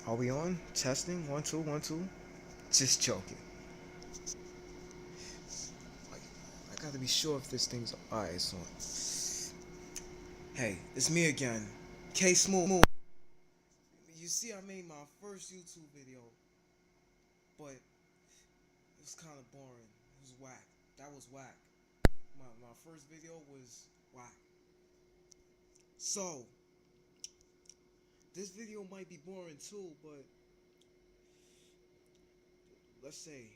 Are we on? Testing? 1, 2, 1, 2. Just joking. Like, I gotta be sure if this thing's alright. It's on. Hey, it's me again, Ksmoove. You see, I made my first YouTube video, but it was kind of boring. It was whack. That was whack. My first video was whack. So, this video might be boring too, but let's say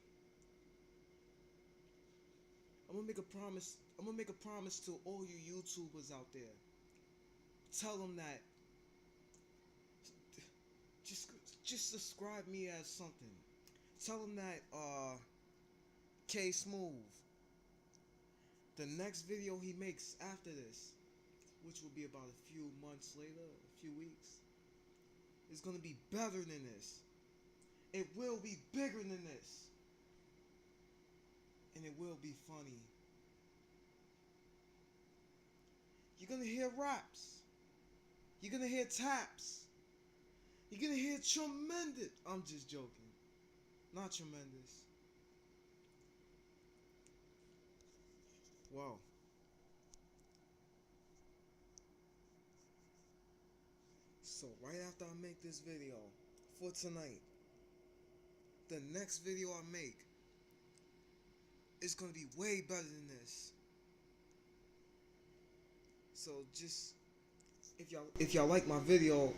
I'm gonna make a promise. I'm gonna make a promise to all you YouTubers out there. Tell them that just just subscribe me as something. Tell them that Ksmoove, the next video he makes after this, which will be about a few months later, a few weeks, is gonna be better than this. It will be bigger than this. And it will be funny. You're gonna hear raps. You're gonna hear taps. You're gonna hear tremendous. I'm just joking. Not tremendous. Wow. So right after I make this video for tonight, the next video I make is gonna be way better than this. So just if y'all like my video,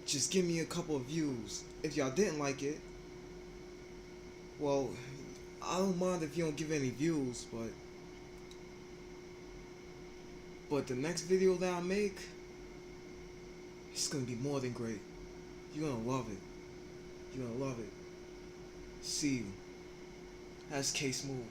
just give me a couple of views. If y'all didn't like it, well, I don't mind if you don't give any views, but the next video that I make, it's gonna be more than great. You're gonna love it. You're gonna love it. See you. That's Ksmoove.